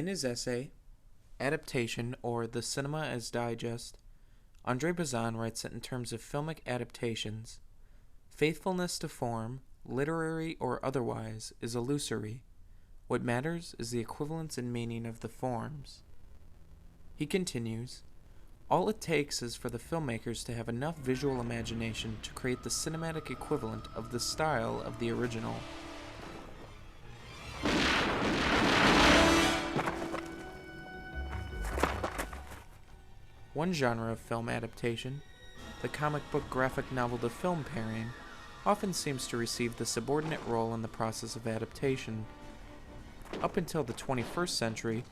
In his essay, Adaptation, or The Cinema as Digest, Andre Bazin writes that in terms of filmic adaptations, faithfulness to form, literary or otherwise, is illusory. What matters is the equivalence and meaning of the forms. He continues, all it takes is for the filmmakers to have enough visual imagination to create the cinematic equivalent of the style of the original. One genre of film adaptation, the comic book graphic novel to film pairing, often seems to receive the subordinate role in the process of adaptation. Up until the 21st century,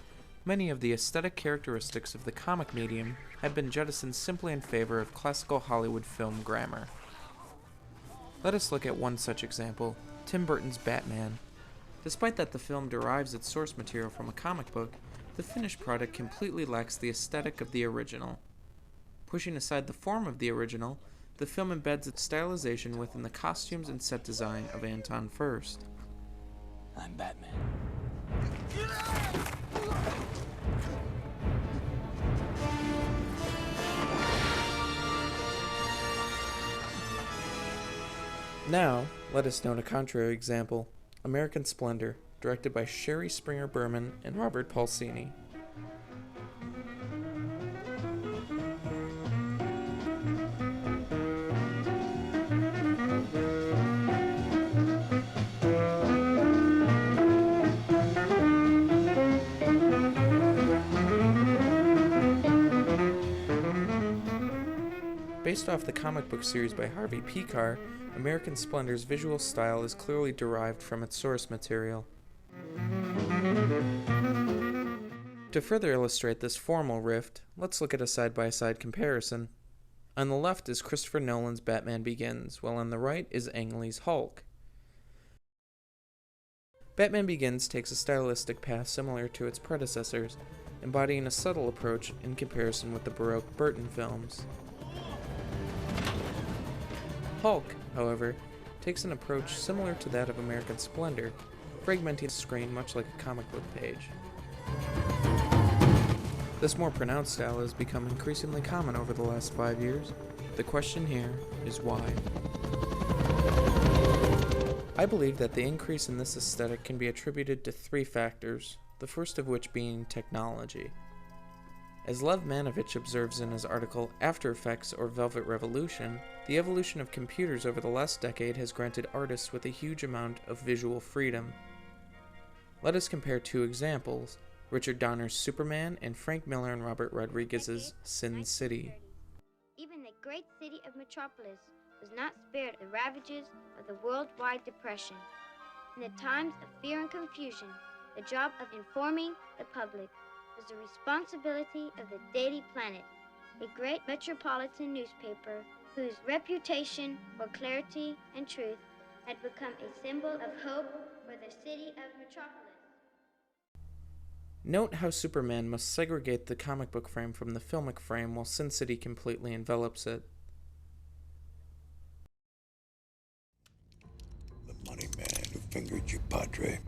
many of the aesthetic characteristics of the comic medium had been jettisoned simply in favor of classical Hollywood film grammar. Let us look at one such example, Tim Burton's Batman. Despite that the film derives its source material from a comic book, the finished product completely lacks the aesthetic of the original. Pushing aside the form of the original, the film embeds its stylization within the costumes and set design of Anton Furst. I'm Batman. Now, let us note a contrary example, American Splendor, directed by Sherry Springer Berman and Robert Paulsini. Based off the comic book series by Harvey Pekar, American Splendor's visual style is clearly derived from its source material. To further illustrate this formal rift, let's look at a side-by-side comparison. On the left is Christopher Nolan's Batman Begins, while on the right is Ang Lee's Hulk. Batman Begins takes a stylistic path similar to its predecessors, embodying a subtle approach in comparison with the Baroque Burton films. Hulk, however, takes an approach similar to that of American Splendor, fragmenting the screen much like a comic book page. This more pronounced style has become increasingly common over the last 5 years. The question here is why? I believe that the increase in this aesthetic can be attributed to 3 factors, the first of which being technology. As Lev Manovich observes in his article After Effects or Velvet Revolution, the evolution of computers over the last decade has granted artists with a huge amount of visual freedom. Let us compare 2 examples, Richard Donner's Superman and Frank Miller and Robert Rodriguez's Sin City. Even the great city of Metropolis was not spared the ravages of the worldwide depression. In the times of fear and confusion, the job of informing the public was the responsibility of the Daily Planet, a great metropolitan newspaper whose reputation for clarity and truth had become a symbol of hope for the city of Metropolis. Note how Superman must segregate the comic book frame from the filmic frame while Sin City completely envelops it. The money man who fingered you, Padre.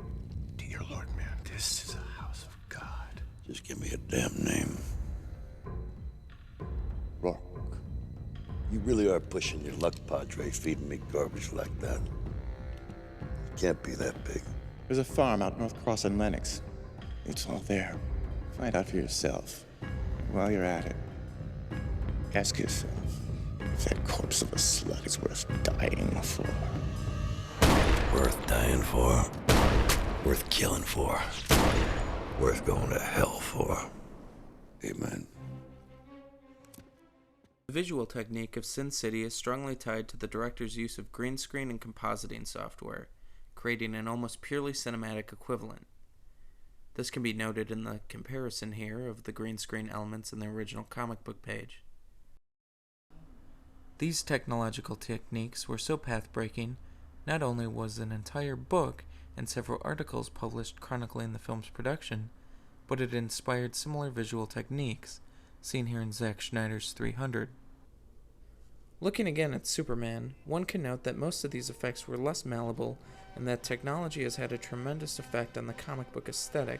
Dear Lord, man, this is a house of God. Just give me a damn name. Rourke. You really are pushing your luck, Padre, feeding me garbage like that. It can't be that big. There's a farm out North Cross in Lenox. It's all there. Find out for yourself. While you're at it, ask yourself if that corpse of a slut is worth dying for. Worth dying for. Worth killing for. Worth going to hell for. Amen. The visual technique of Sin City is strongly tied to the director's use of green screen and compositing software, creating an almost purely cinematic equivalent. This can be noted in the comparison here of the green screen elements in the original comic book page. These technological techniques were so path-breaking, not only was an entire book and several articles published chronicling the film's production, but it inspired similar visual techniques, seen here in Zack Snyder's 300. Looking again at Superman, one can note that most of these effects were less malleable and that technology has had a tremendous effect on the comic book aesthetic.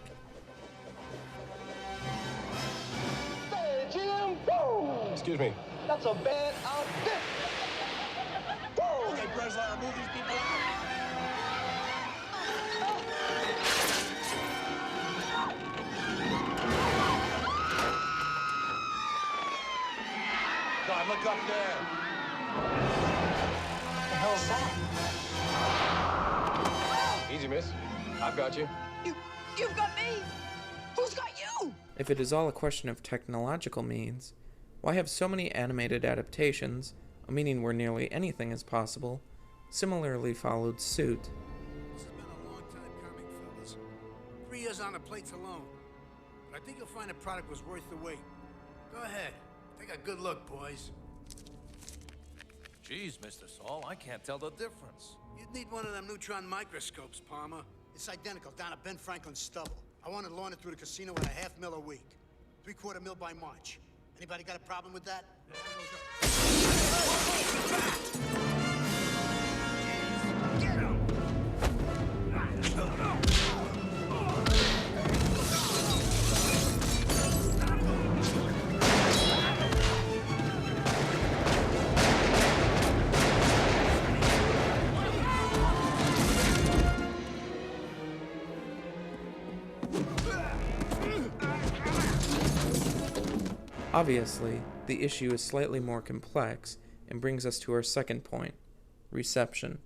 Excuse me. That's a bad outfit. Okay, Breslau, move these people out. God, look up there. What the hell's that? Easy, miss. I've got you. You've got me. Who's got you? If it is all a question of technological means, why have so many animated adaptations, a meaning where nearly anything is possible, similarly followed suit? This has been a long time coming, fellas. 3 years on the plates alone. But I think you'll find the product was worth the wait. Go ahead. Take a good look, boys. Jeez, Mr. Saul, I can't tell the difference. You'd need one of them neutron microscopes, Palmer. It's identical, down at Ben Franklin's stubble. I want to launch it through the casino at $500,000 a week. $750,000 by March. Anybody got a problem with that? Get him! Obviously, the issue is slightly more complex and brings us to our second point, reception.